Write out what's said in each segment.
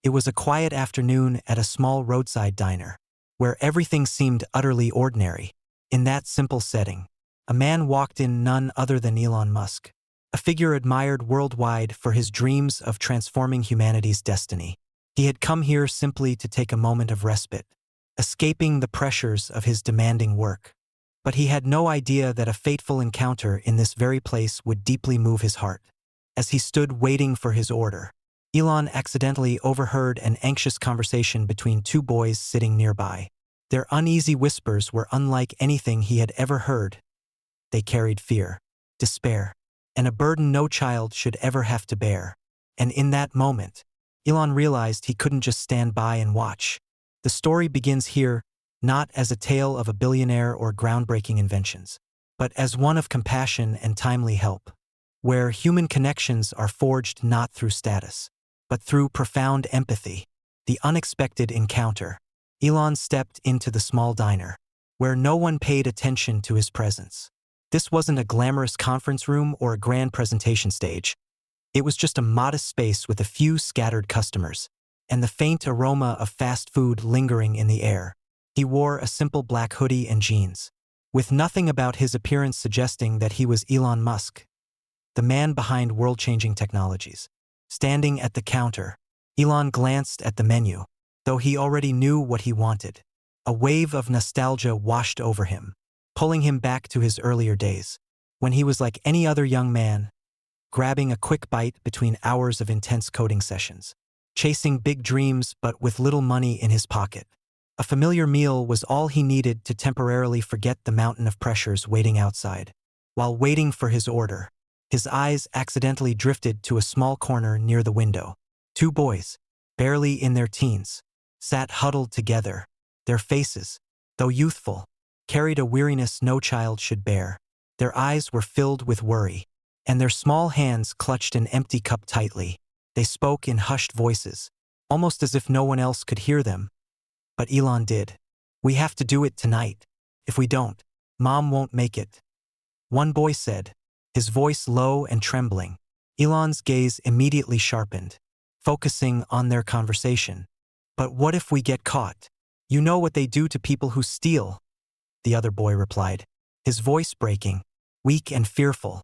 It was a quiet afternoon at a small roadside diner, where everything seemed utterly ordinary. In that simple setting, a man walked in, none other than Elon Musk, a figure admired worldwide for his dreams of transforming humanity's destiny. He had come here simply to take a moment of respite, escaping the pressures of his demanding work. But he had no idea that a fateful encounter in this very place would deeply move his heart. As he stood waiting for his order, Elon accidentally overheard an anxious conversation between two boys sitting nearby. Their uneasy whispers were unlike anything he had ever heard. They carried fear, despair, and a burden no child should ever have to bear. And in that moment, Elon realized he couldn't just stand by and watch. The story begins here, not as a tale of a billionaire or groundbreaking inventions, but as one of compassion and timely help, where human connections are forged not through status, but through profound empathy. The unexpected encounter. Elon stepped into the small diner, where no one paid attention to his presence. This wasn't a glamorous conference room or a grand presentation stage. It was just a modest space with a few scattered customers, and the faint aroma of fast food lingering in the air. He wore a simple black hoodie and jeans, with nothing about his appearance suggesting that he was Elon Musk, the man behind world-changing technologies. Standing at the counter, Elon glanced at the menu, though he already knew what he wanted. A wave of nostalgia washed over him, pulling him back to his earlier days, when he was like any other young man, grabbing a quick bite between hours of intense coding sessions, chasing big dreams but with little money in his pocket. A familiar meal was all he needed to temporarily forget the mountain of pressures waiting outside. While waiting for his order, his eyes accidentally drifted to a small corner near the window. Two boys, barely in their teens, sat huddled together. Their faces, though youthful, carried a weariness no child should bear. Their eyes were filled with worry, and their small hands clutched an empty cup tightly. They spoke in hushed voices, almost as if no one else could hear them. But Elon did. "We have to do it tonight. If we don't, Mom won't make it," one boy said, his voice low and trembling. Elon's gaze immediately sharpened, focusing on their conversation. "But what if we get caught? You know what they do to people who steal," the other boy replied, his voice breaking, weak and fearful.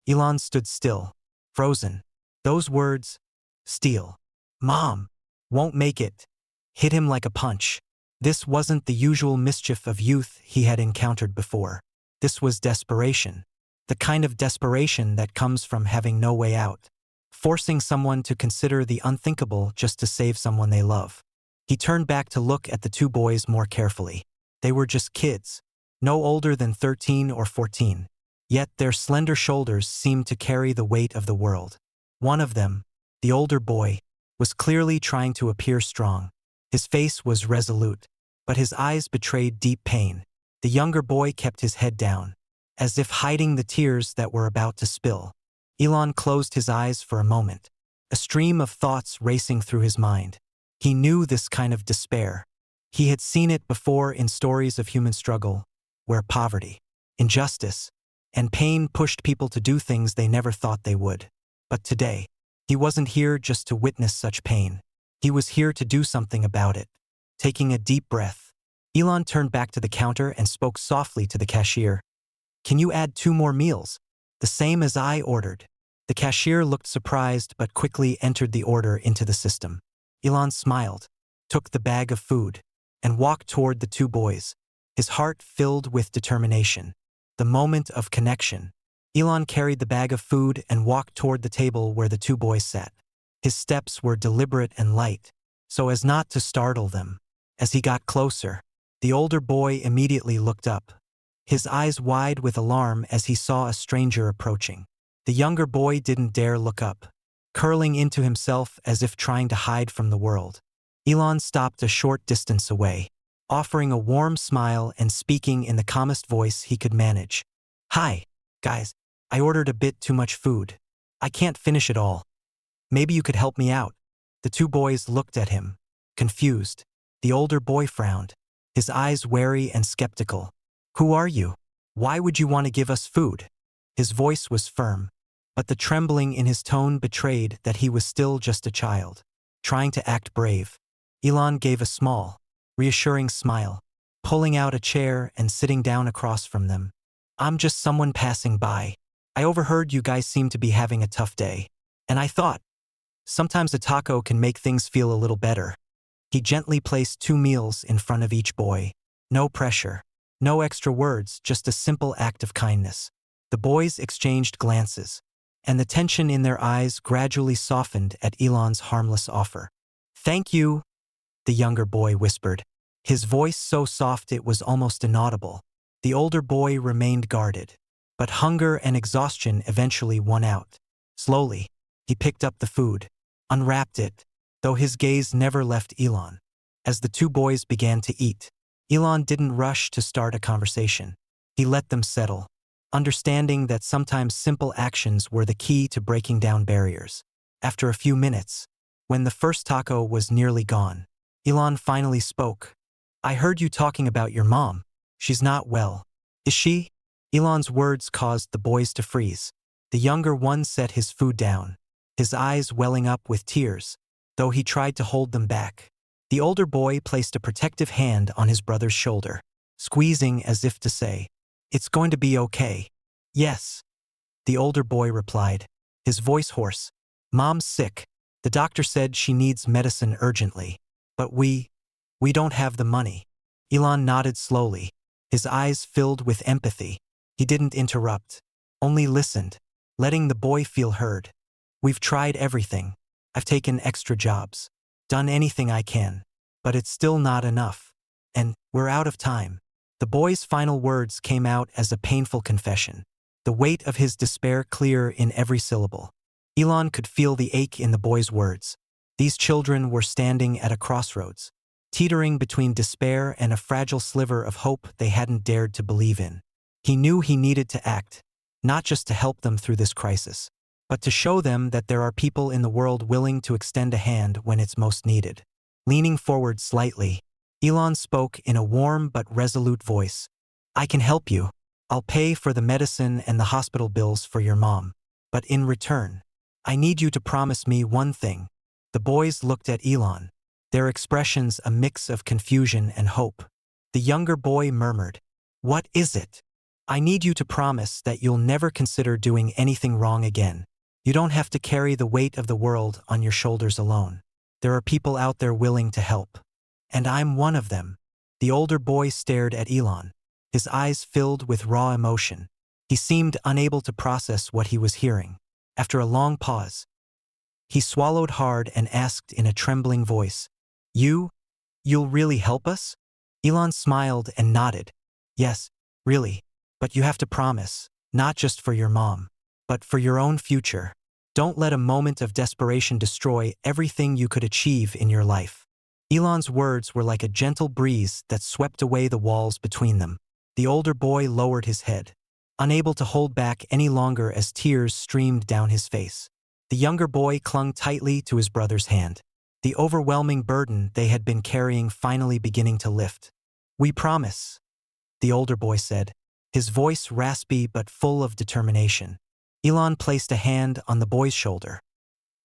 Elon stood still, frozen. Those words, steal, Mom won't make it, hit him like a punch. This wasn't the usual mischief of youth he had encountered before. This was desperation. The kind of desperation that comes from having no way out, forcing someone to consider the unthinkable just to save someone they love. He turned back to look at the two boys more carefully. They were just kids, no older than 13 or 14, yet their slender shoulders seemed to carry the weight of the world. One of them, the older boy, was clearly trying to appear strong. His face was resolute, but his eyes betrayed deep pain. The younger boy kept his head down, as if hiding the tears that were about to spill. Elon closed his eyes for a moment, a stream of thoughts racing through his mind. He knew this kind of despair. He had seen it before in stories of human struggle, where poverty, injustice, and pain pushed people to do things they never thought they would. But today, he wasn't here just to witness such pain. He was here to do something about it. Taking a deep breath, Elon turned back to the counter and spoke softly to the cashier. "Can you add 2 more meals? The same as I ordered." The cashier looked surprised but quickly entered the order into the system. Elon smiled, took the bag of food, and walked toward the two boys, his heart filled with determination. The moment of connection. Elon carried the bag of food and walked toward the table where the two boys sat. His steps were deliberate and light, so as not to startle them. As he got closer, the older boy immediately looked up, his eyes wide with alarm as he saw a stranger approaching. The younger boy didn't dare look up, curling into himself as if trying to hide from the world. Elon stopped a short distance away, offering a warm smile and speaking in the calmest voice he could manage. "Hi, guys, I ordered a bit too much food. I can't finish it all. Maybe you could help me out." The two boys looked at him, confused. The older boy frowned, his eyes wary and skeptical. "Who are you? Why would you want to give us food?" His voice was firm, but the trembling in his tone betrayed that he was still just a child. trying to act brave. Elon gave a small, reassuring smile, pulling out a chair and sitting down across from them. I'm just someone passing by. I overheard you guys seem to be having a tough day. And I thought, sometimes a taco can make things feel a little better. He gently placed 2 meals in front of each boy. No pressure. No extra words, just a simple act of kindness. The boys exchanged glances, and the tension in their eyes gradually softened at Elon's harmless offer. Thank you, the younger boy whispered, his voice so soft it was almost inaudible. The older boy remained guarded, but hunger and exhaustion eventually won out. Slowly, he picked up the food, unwrapped it, though his gaze never left Elon. As the 2 boys began to eat, Elon didn't rush to start a conversation. He let them settle, understanding that sometimes simple actions were the key to breaking down barriers. After a few minutes, when the first taco was nearly gone, Elon finally spoke. I heard you talking about your mom. She's not well. Is she? Elon's words caused the boys to freeze. The younger one set his food down, his eyes welling up with tears, though he tried to hold them back. The older boy placed a protective hand on his brother's shoulder, squeezing as if to say, It's going to be okay. Yes, the older boy replied, his voice hoarse. Mom's sick. The doctor said she needs medicine urgently. But we don't have the money. Elon nodded slowly, his eyes filled with empathy. He didn't interrupt, only listened, letting the boy feel heard. We've tried everything. I've taken extra jobs, done anything I can, but it's still not enough. And we're out of time. The boy's final words came out as a painful confession, the weight of his despair clear in every syllable. Elon could feel the ache in the boy's words. These children were standing at a crossroads, teetering between despair and a fragile sliver of hope they hadn't dared to believe in. He knew he needed to act, not just to help them through this crisis, but to show them that there are people in the world willing to extend a hand when it's most needed. Leaning forward slightly, Elon spoke in a warm but resolute voice. I can help you. I'll pay for the medicine and the hospital bills for your mom. But in return, I need you to promise me one thing. The boys looked at Elon, their expressions a mix of confusion and hope. The younger boy murmured, What is it? I need you to promise that you'll never consider doing anything wrong again. You don't have to carry the weight of the world on your shoulders alone. There are people out there willing to help. And I'm one of them. The older boy stared at Elon, his eyes filled with raw emotion. He seemed unable to process what he was hearing. After a long pause, he swallowed hard and asked in a trembling voice, You'll really help us? Elon smiled and nodded. Yes, really. But you have to promise, not just for your mom, but for your own future. Don't let a moment of desperation destroy everything you could achieve in your life. Elon's words were like a gentle breeze that swept away the walls between them. The older boy lowered his head, unable to hold back any longer as tears streamed down his face. The younger boy clung tightly to his brother's hand, the overwhelming burden they had been carrying finally beginning to lift. We promise, the older boy said, his voice raspy but full of determination. Elon placed a hand on the boy's shoulder,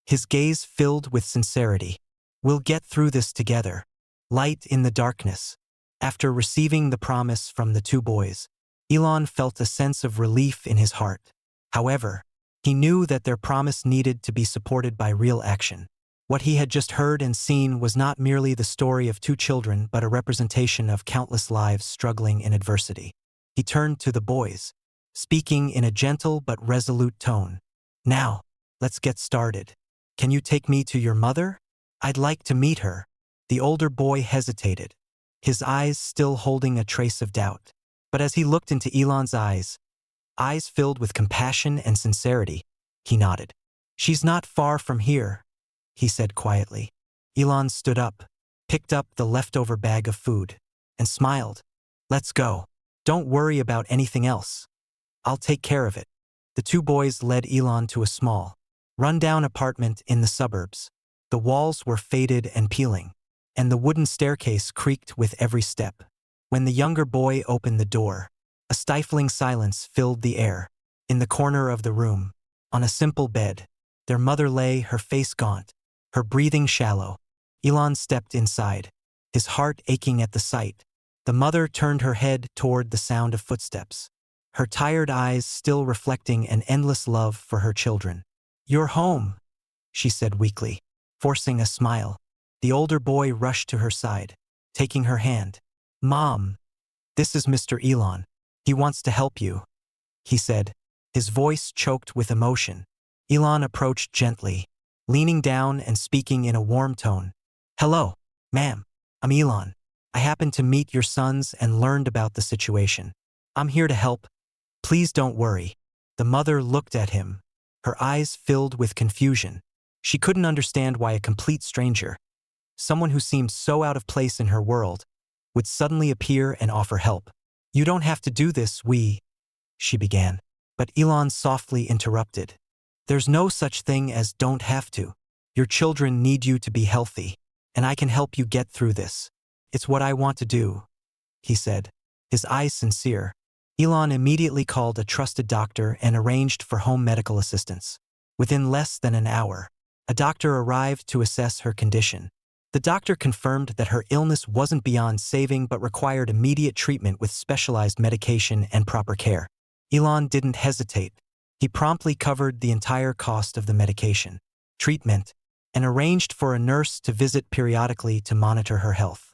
his gaze filled with sincerity. We'll get through this together. Light in the darkness. After receiving the promise from the 2 boys, Elon felt a sense of relief in his heart. However, he knew that their promise needed to be supported by real action. What he had just heard and seen was not merely the story of 2 children but a representation of countless lives struggling in adversity. He turned to the boys, speaking in a gentle but resolute tone. Now, let's get started. Can you take me to your mother? I'd like to meet her. The older boy hesitated, his eyes still holding a trace of doubt. But as he looked into Elon's eyes filled with compassion and sincerity, he nodded. She's not far from here, he said quietly. Elon stood up, picked up the leftover bag of food, and smiled. Let's go. Don't worry about anything else. I'll take care of it. The 2 boys led Elon to a small, run-down apartment in the suburbs. The walls were faded and peeling, and the wooden staircase creaked with every step. When the younger boy opened the door, a stifling silence filled the air. In the corner of the room, on a simple bed, their mother lay, her face gaunt, her breathing shallow. Elon stepped inside, his heart aching at the sight. The mother turned her head toward the sound of footsteps, her tired eyes still reflecting an endless love for her children. "You're home," she said weakly, forcing a smile. The older boy rushed to her side, taking her hand. "Mom, this is Mr. Elon. He wants to help you," he said, his voice choked with emotion. Elon approached gently, leaning down and speaking in a warm tone. "Hello, ma'am. I'm Elon. I happened to meet your sons and learned about the situation. I'm here to help. Please don't worry." The mother looked at him, her eyes filled with confusion. She couldn't understand why a complete stranger, someone who seemed so out of place in her world, would suddenly appear and offer help. "You don't have to do this, she began. But Elon softly interrupted. "There's no such thing as don't have to. Your children need you to be healthy, and I can help you get through this. It's what I want to do," he said, his eyes sincere. Elon immediately called a trusted doctor and arranged for home medical assistance. Within less than an hour, a doctor arrived to assess her condition. The doctor confirmed that her illness wasn't beyond saving but required immediate treatment with specialized medication and proper care. Elon didn't hesitate. He promptly covered the entire cost of the medication, treatment, and arranged for a nurse to visit periodically to monitor her health.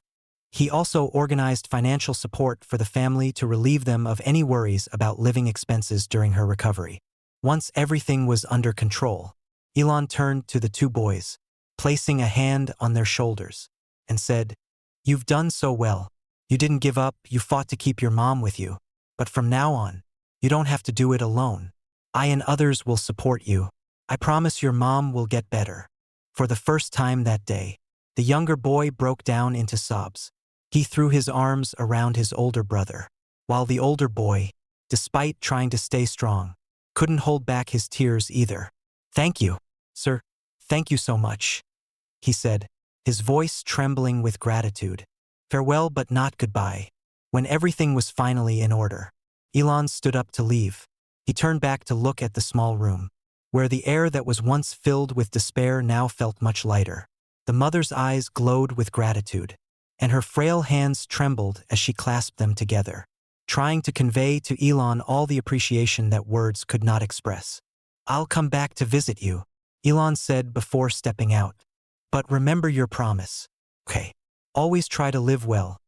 He also organized financial support for the family to relieve them of any worries about living expenses during her recovery. Once everything was under control, Elon turned to the two boys, placing a hand on their shoulders, and said, "You've done so well. You didn't give up, you fought to keep your mom with you. But from now on, you don't have to do it alone. I and others will support you. I promise your mom will get better." For the first time that day, the younger boy broke down into sobs. He threw his arms around his older brother, while the older boy, despite trying to stay strong, couldn't hold back his tears either. "Thank you, sir. Thank you so much," he said, his voice trembling with gratitude. Farewell but not goodbye. When everything was finally in order, Elon stood up to leave. He turned back to look at the small room, where the air that was once filled with despair now felt much lighter. The mother's eyes glowed with gratitude, and her frail hands trembled as she clasped them together, trying to convey to Elon all the appreciation that words could not express. "I'll come back to visit you," Elon said before stepping out. "But remember your promise. Okay. Always try to live well.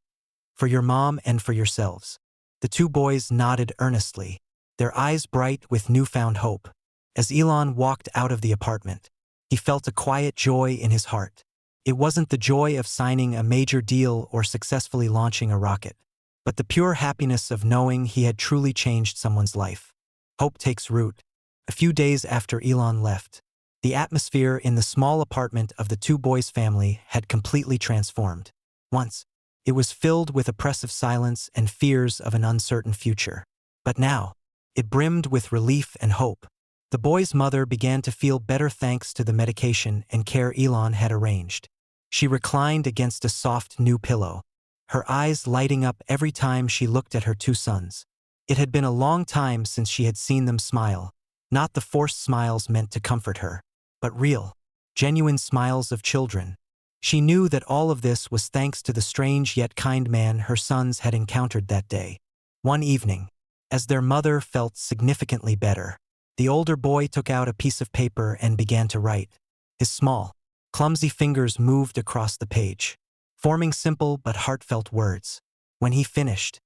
For your mom and for yourselves." The two boys nodded earnestly, their eyes bright with newfound hope. As Elon walked out of the apartment, he felt a quiet joy in his heart. It wasn't the joy of signing a major deal or successfully launching a rocket, but the pure happiness of knowing he had truly changed someone's life. Hope takes root. A few days after Elon left, the atmosphere in the small apartment of the two boys' family had completely transformed. Once, it was filled with oppressive silence and fears of an uncertain future. But now, it brimmed with relief and hope. The boy's mother began to feel better thanks to the medication and care Elon had arranged. She reclined against a soft new pillow, her eyes lighting up every time she looked at her two sons. It had been a long time since she had seen them smile, not the forced smiles meant to comfort her, but real, genuine smiles of children. She knew that all of this was thanks to the strange yet kind man her sons had encountered that day. One evening, as their mother felt significantly better, the older boy took out a piece of paper and began to write. His small, clumsy fingers moved across the page, forming simple but heartfelt words. When he finished,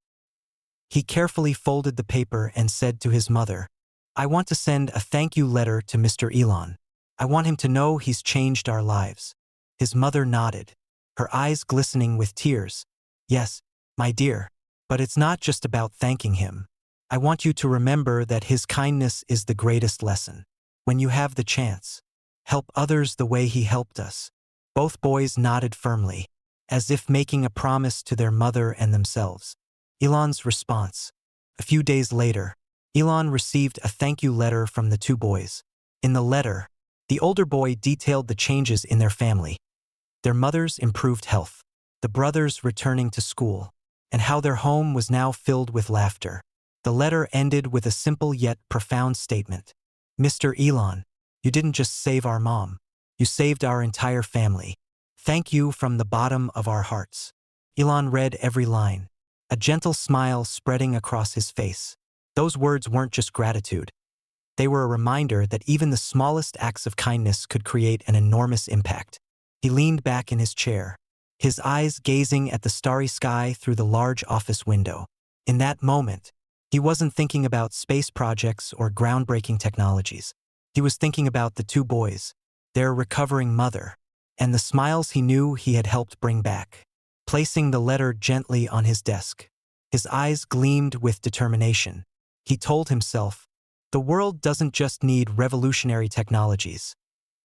he carefully folded the paper and said to his mother, "I want to send a thank you letter to Mr. Elon. I want him to know he's changed our lives." His mother nodded, her eyes glistening with tears. "Yes, my dear, but it's not just about thanking him. I want you to remember that his kindness is the greatest lesson. When you have the chance, help others the way he helped us." Both boys nodded firmly, as if making a promise to their mother and themselves. Elon's response. A few days later, Elon received a thank you letter from the two boys. In the letter, the older boy detailed the changes in their family, their mother's improved health, the brothers returning to school, and how their home was now filled with laughter. The letter ended with a simple yet profound statement. "Mr. Elon, you didn't just save our mom. You saved our entire family. Thank you from the bottom of our hearts." Elon read every line, a gentle smile spreading across his face. Those words weren't just gratitude. They were a reminder that even the smallest acts of kindness could create an enormous impact. He leaned back in his chair, his eyes gazing at the starry sky through the large office window. In that moment, he wasn't thinking about space projects or groundbreaking technologies. He was thinking about the two boys, their recovering mother, and the smiles he knew he had helped bring back. Placing the letter gently on his desk, his eyes gleamed with determination. He told himself, "The world doesn't just need revolutionary technologies.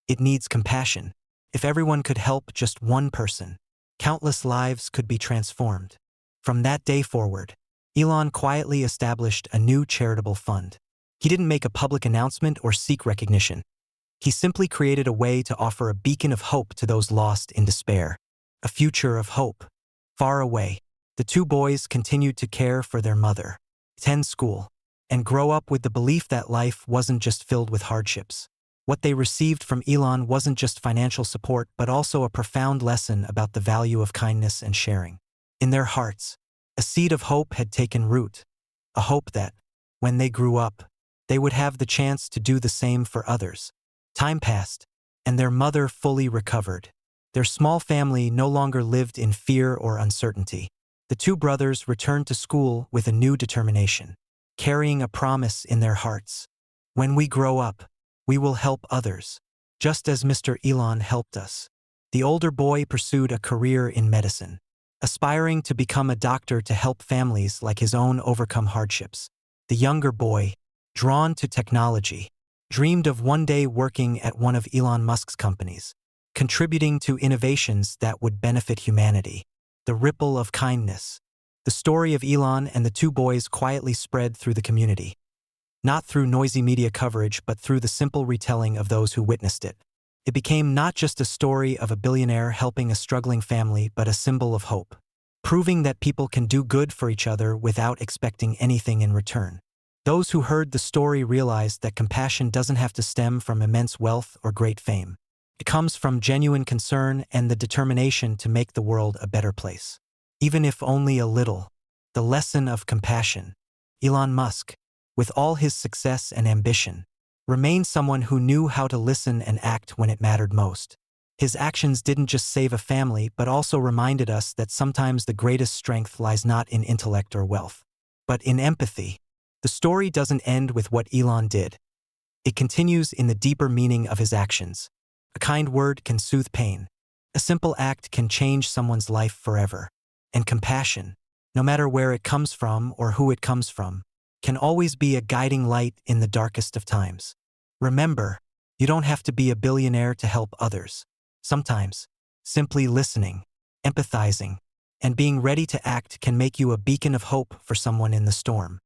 It needs compassion. If everyone could help just one person, countless lives could be transformed." From that day forward, Elon quietly established a new charitable fund. He didn't make a public announcement or seek recognition. He simply created a way to offer a beacon of hope to those lost in despair. A future of hope. Far away, the two boys continued to care for their mother, attend school, and grow up with the belief that life wasn't just filled with hardships. What they received from Elon wasn't just financial support, but also a profound lesson about the value of kindness and sharing. In their hearts, a seed of hope had taken root, a hope that, when they grew up, they would have the chance to do the same for others. Time passed, and their mother fully recovered. Their small family no longer lived in fear or uncertainty. The two brothers returned to school with a new determination, carrying a promise in their hearts. "When we grow up, we will help others, just as Mr. Elon helped us." The older boy pursued a career in medicine, aspiring to become a doctor to help families like his own overcome hardships. The younger boy, drawn to technology, dreamed of one day working at one of Elon Musk's companies, contributing to innovations that would benefit humanity. The ripple of kindness. The story of Elon and the two boys quietly spread through the community, not through noisy media coverage, but through the simple retelling of those who witnessed it. It became not just a story of a billionaire helping a struggling family, but a symbol of hope, proving that people can do good for each other without expecting anything in return. Those who heard the story realized that compassion doesn't have to stem from immense wealth or great fame. It comes from genuine concern and the determination to make the world a better place. Even if only a little. The lesson of compassion. Elon Musk, with all his success and ambition, remained someone who knew how to listen and act when it mattered most. His actions didn't just save a family, but also reminded us that sometimes the greatest strength lies not in intellect or wealth, but in empathy. The story doesn't end with what Elon did. It continues in the deeper meaning of his actions. A kind word can soothe pain. A simple act can change someone's life forever. And compassion, no matter where it comes from or who it comes from, can always be a guiding light in the darkest of times. Remember, you don't have to be a billionaire to help others. Sometimes, simply listening, empathizing, and being ready to act can make you a beacon of hope for someone in the storm.